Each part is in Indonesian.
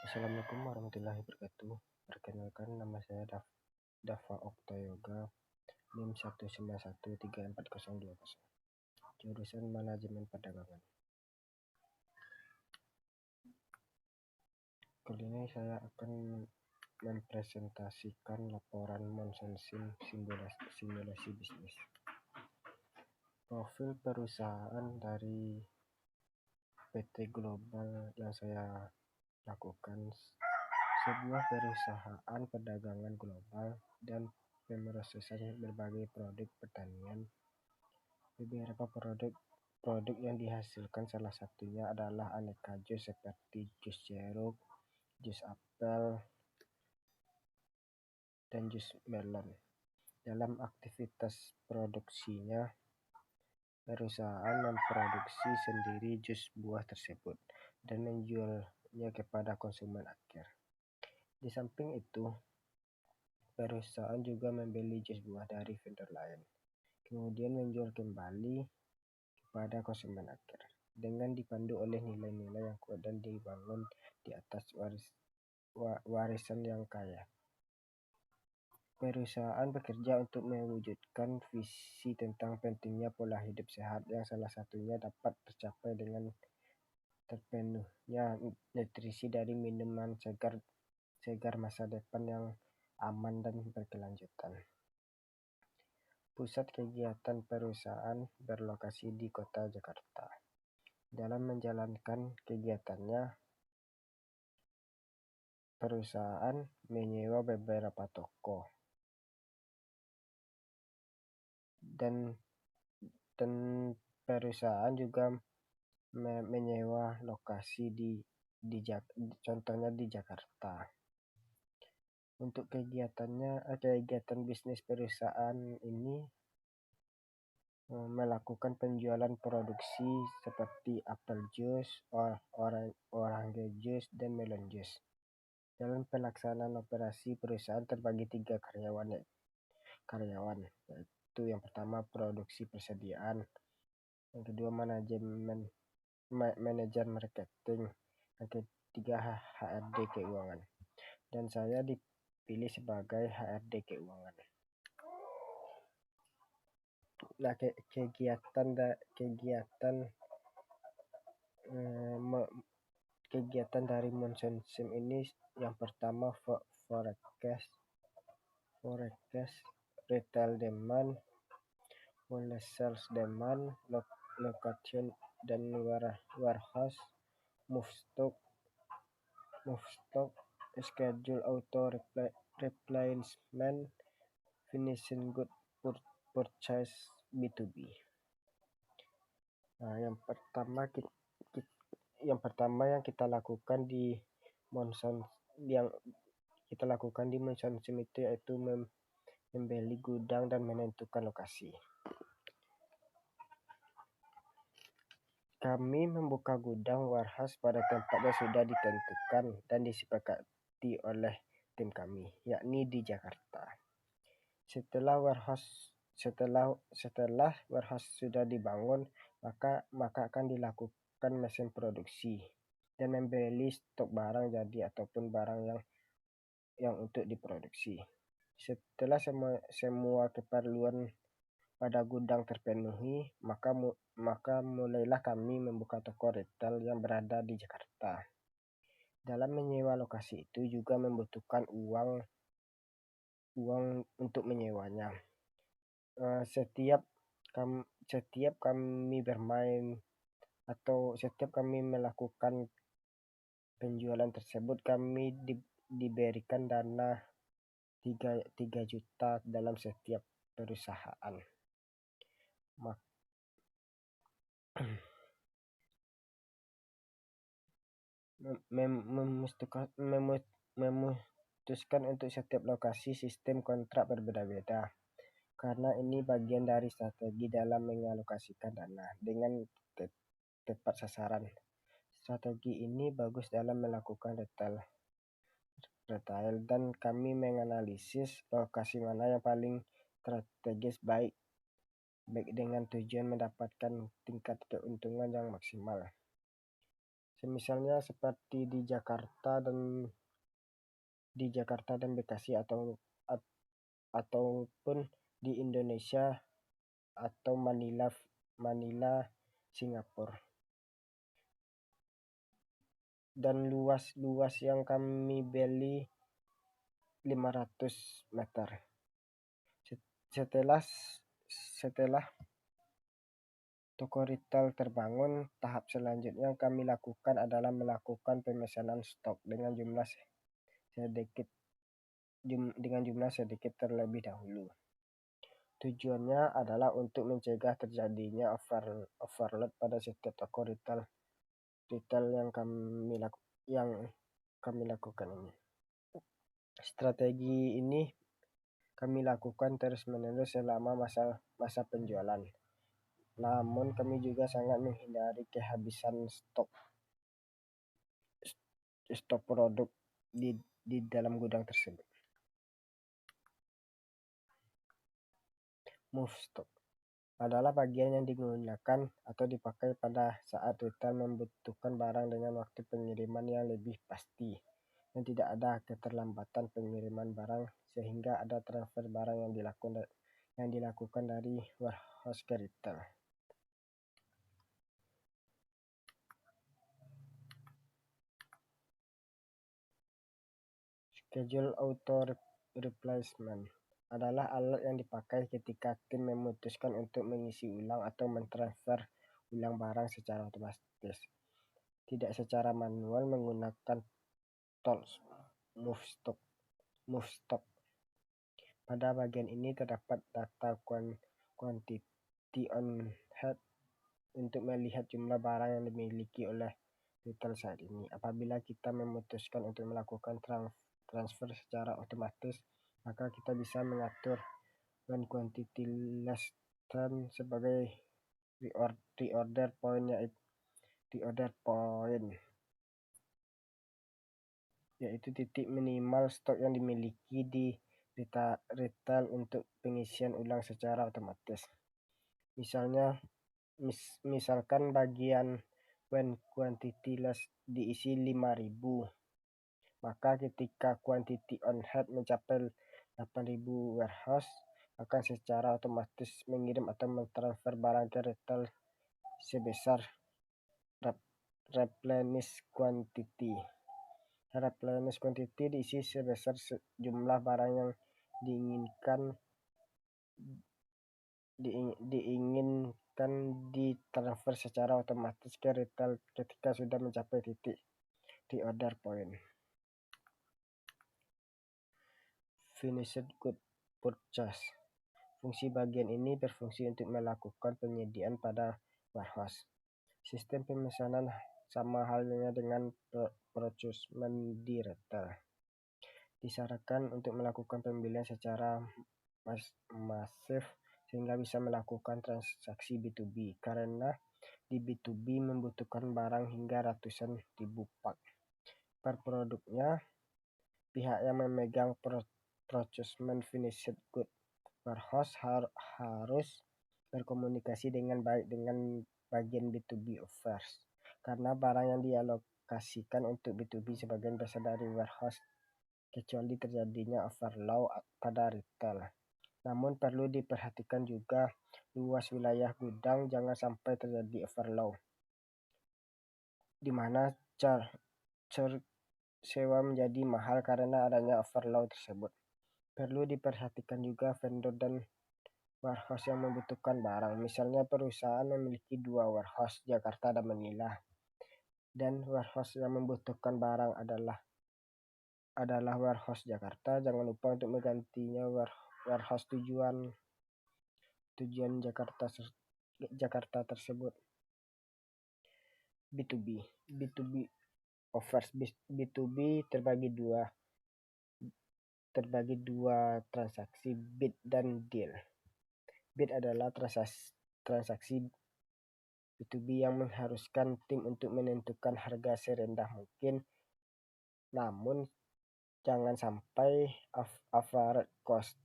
Assalamualaikum warahmatullahi wabarakatuh. Perkenalkan, nama saya Dava Oktayoga, NIM 1913420, jurusan Manajemen Perdagangan. Kali ini saya akan mempresentasikan laporan Monsensim simulasi bisnis. Profil perusahaan dari PT Global yang saya lakukan, sebuah perusahaan perdagangan global dan pemrosesan berbagai produk pertanian. Beberapa produk yang dihasilkan salah satunya adalah aneka jus seperti jus jeruk, jus apel, dan jus melon. Dalam aktivitas produksinya, perusahaan memproduksi sendiri jus buah tersebut dan menjualnya kepada konsumen akhir. Di samping itu, perusahaan juga membeli jus buah dari vendor lain, kemudian menjual kembali kepada konsumen akhir dengan dipandu oleh nilai-nilai yang kuat dan dibangun di atas warisan yang kaya. Perusahaan bekerja untuk mewujudkan visi tentang pentingnya pola hidup sehat, yang salah satunya dapat tercapai dengan terpenuhnya nutrisi dari minuman segar masa depan yang aman dan berkelanjutan. Pusat kegiatan perusahaan berlokasi di Kota Jakarta. Dalam menjalankan kegiatannya, perusahaan menyewa beberapa toko dan perusahaan juga menyewa lokasi contohnya di Jakarta. Untuk kegiatan bisnis perusahaan ini melakukan penjualan produksi seperti apel jus, orange jus, dan melon jus. Dalam pelaksanaan operasi, perusahaan terbagi 3 karyawan, yaitu yang pertama produksi persediaan, yang kedua manajer marketing, yang ketiga HRD keuangan, dan saya dipilih sebagai HRD keuangan. Nah, kegiatan dari Monsensim ini, yang pertama forecast, retail demand, wholesale demand, location dan warehouse, move stock, schedule auto replenishment, finishing good, purchase B2B. Nah, yang pertama yang kita lakukan di Monsensim itu yaitu membeli gudang dan menentukan lokasi. Kami membuka gudang warehouse pada tempat yang sudah ditentukan dan disepakati oleh tim kami, yakni di Jakarta. Setelah warehouse sudah dibangun, maka akan dilakukan mesin produksi dan membeli stok barang jadi ataupun barang yang untuk diproduksi. Setelah semua keperluan pada gudang terpenuhi, maka mulailah kami membuka toko retail yang berada di Jakarta. Dalam menyewa lokasi itu juga membutuhkan uang untuk menyewanya. Setiap kami bermain atau setiap kami melakukan penjualan tersebut, kami diberikan dana 3 juta dalam setiap perusahaan. Memutuskan untuk setiap lokasi sistem kontrak berbeda-beda, karena ini bagian dari strategi dalam mengalokasikan dana dengan tepat sasaran. Strategi ini bagus dalam melakukan retail, dan kami menganalisis lokasi mana yang paling strategis baik dengan tujuan mendapatkan tingkat keuntungan yang maksimal. Misalnya seperti di Jakarta dan Bekasi ataupun di Indonesia atau Manila, Singapura. Dan luas yang kami beli 500 meter. Setelah toko retail terbangun, tahap selanjutnya yang kami lakukan adalah melakukan pemesanan stok dengan jumlah sedikit terlebih dahulu. Tujuannya adalah untuk mencegah terjadinya overload pada setiap toko retail yang kami lakukan ini. Strategi ini kami lakukan terus-menerus selama masa penjualan. Namun kami juga sangat menghindari kehabisan stok produk di dalam gudang tersebut. Move stock adalah bagian yang digunakan atau dipakai pada saat retail membutuhkan barang dengan waktu pengiriman yang lebih pasti dan tidak ada keterlambatan pengiriman barang sehingga ada transfer barang yang dilakukan dari warehouse ke retail. Schedule auto replacement adalah alat yang dipakai ketika tim memutuskan untuk mengisi ulang atau mentransfer ulang barang secara otomatis, tidak secara manual menggunakan tools move stock. Pada bagian ini terdapat data quantity on hand untuk melihat jumlah barang yang dimiliki oleh retail saat ini. Apabila kita memutuskan untuk melakukan transfer secara otomatis, maka kita bisa mengatur when quantity less than sebagai reorder point, yaitu titik minimal stok yang dimiliki di retail untuk pengisian ulang secara otomatis. Misalkan bagian when quantity less diisi 5.000, maka ketika quantity on hand mencapai 8.000, warehouse akan secara otomatis mengirim atau mentransfer barang ke retail sebesar replenish quantity. Replenish quantity diisi sebesar jumlah barang yang diinginkan ditransfer secara otomatis ke retail ketika sudah mencapai titik reorder point. Finished good purchase. Fungsi bagian ini berfungsi untuk melakukan penyediaan pada warehouse. Sistem pemesanan sama halnya dengan procurement di retail. Disarankan untuk melakukan pembelian secara masif sehingga bisa melakukan transaksi B2B, karena di B2B membutuhkan barang hingga ratusan ribu pak per produknya. Pihak yang memegang procurement finished good warehouse harus berkomunikasi dengan baik dengan bagian B2B offers, karena barang yang dialokasikan untuk B2B sebagian besar dari warehouse kecuali terjadinya overload pada retail. Namun perlu diperhatikan juga luas wilayah gudang, jangan sampai terjadi overload di mana sewa menjadi mahal karena adanya overload tersebut. Perlu diperhatikan juga vendor dan warehouse yang membutuhkan barang. Misalnya perusahaan memiliki 2 warehouse, Jakarta dan Manila, dan warehouse yang membutuhkan barang adalah warehouse Jakarta. Jangan lupa untuk menggantinya warehouse tujuan Jakarta tersebut. B2B offers. B2B terbagi dua transaksi, bid dan deal. Bid adalah transaksi B2B yang mengharuskan tim untuk menentukan harga serendah mungkin, namun jangan sampai average cost.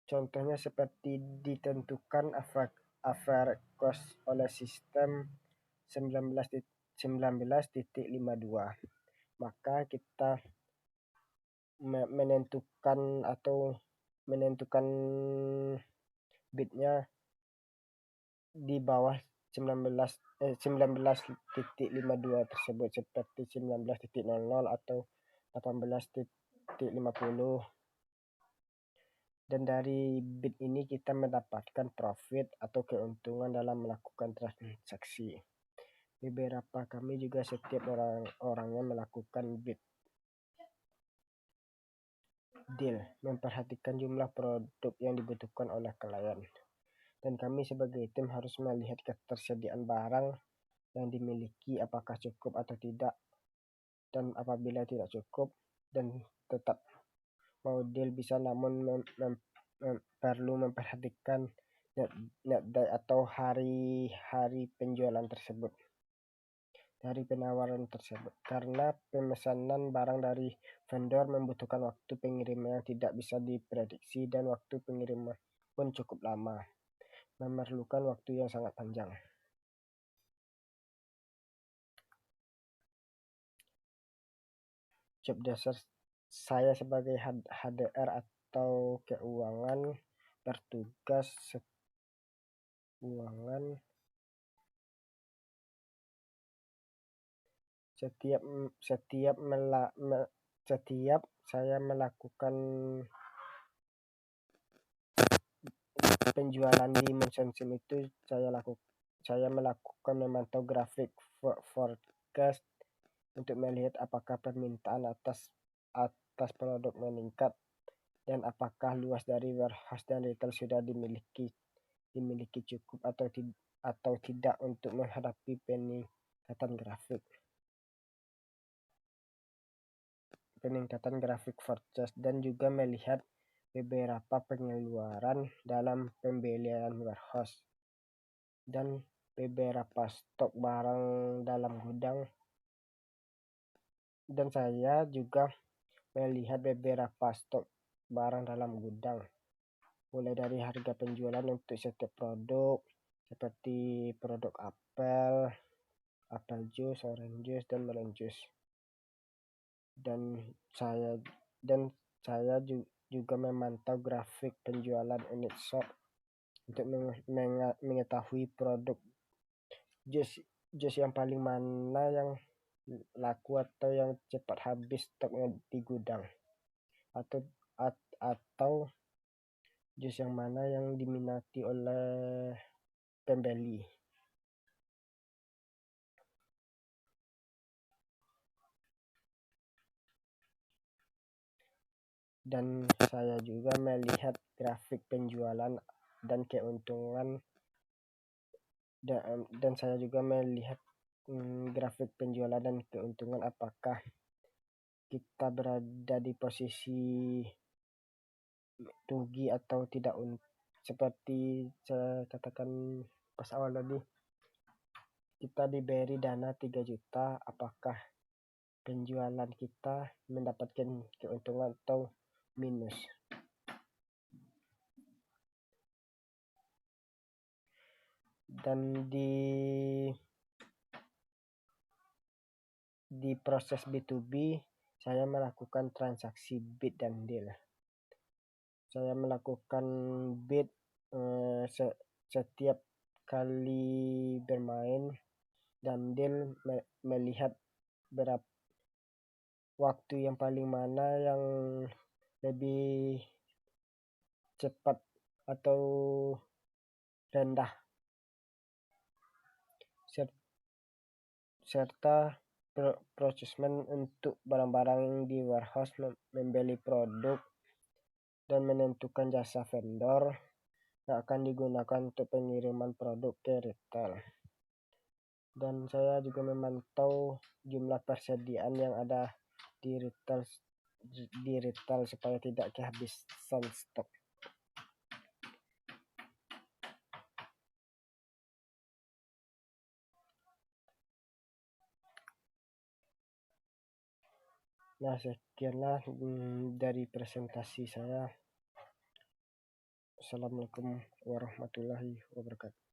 Contohnya seperti ditentukan average cost oleh sistem 19 19.52. Maka kita menentukan bitnya di bawah 19.52 tersebut, seperti 19.00 atau 18.50. Dan dari bit ini kita mendapatkan profit atau keuntungan dalam melakukan transaksi. Beberapa kami juga setiap orangnya melakukan bit deal, memperhatikan jumlah produk yang dibutuhkan oleh klien. Dan kami sebagai tim harus melihat ketersediaan barang yang dimiliki apakah cukup atau tidak. Dan apabila tidak cukup dan tetap mau deal bisa, namun perlu memperhatikan net day atau hari penjualan tersebut dari penawaran tersebut, karena pemesanan barang dari vendor membutuhkan waktu pengiriman yang tidak bisa diprediksi, dan waktu pengiriman pun cukup lama, memerlukan waktu yang sangat panjang. Job dasar saya sebagai HDR atau keuangan bertugas setiap saya melakukan penjualan di Monsensim itu, saya melakukan memantau grafik forecast untuk melihat apakah permintaan atas produk meningkat dan apakah luas dari warehouse dan retail sudah dimiliki cukup atau tidak untuk menghadapi peningkatan grafik forecast, dan juga melihat beberapa pengeluaran dalam pembelian warehouse dan beberapa stok barang dalam gudang. Dan saya juga melihat beberapa stok barang dalam gudang, mulai dari harga penjualan untuk setiap produk, seperti produk apel jus, orange juice, dan melon juice. Dan saya juga memantau grafik penjualan unit shop untuk mengetahui produk jus yang paling mana yang laku atau yang cepat habis stoknya di gudang, atau jus yang mana yang diminati oleh pembeli. Dan saya juga melihat grafik penjualan dan keuntungan, dan saya juga melihat grafik penjualan dan keuntungan, apakah kita berada di posisi rugi atau tidak. Seperti saya katakan pas awal tadi, kita diberi dana 3 juta, apakah penjualan kita mendapatkan keuntungan atau minus. Dan di proses B2B saya melakukan transaksi bid dan deal. Saya melakukan bid setiap kali bermain, dan deal melihat berapa waktu yang paling mana yang lebih cepat atau rendah, serta procurement untuk barang-barang di warehouse, membeli produk dan menentukan jasa vendor yang akan digunakan untuk pengiriman produk ke retail. Dan saya juga memantau jumlah persediaan yang ada di retail supaya tidak kehabisan stok. Nah, sekianlah dari presentasi saya. Assalamualaikum warahmatullahi wabarakatuh.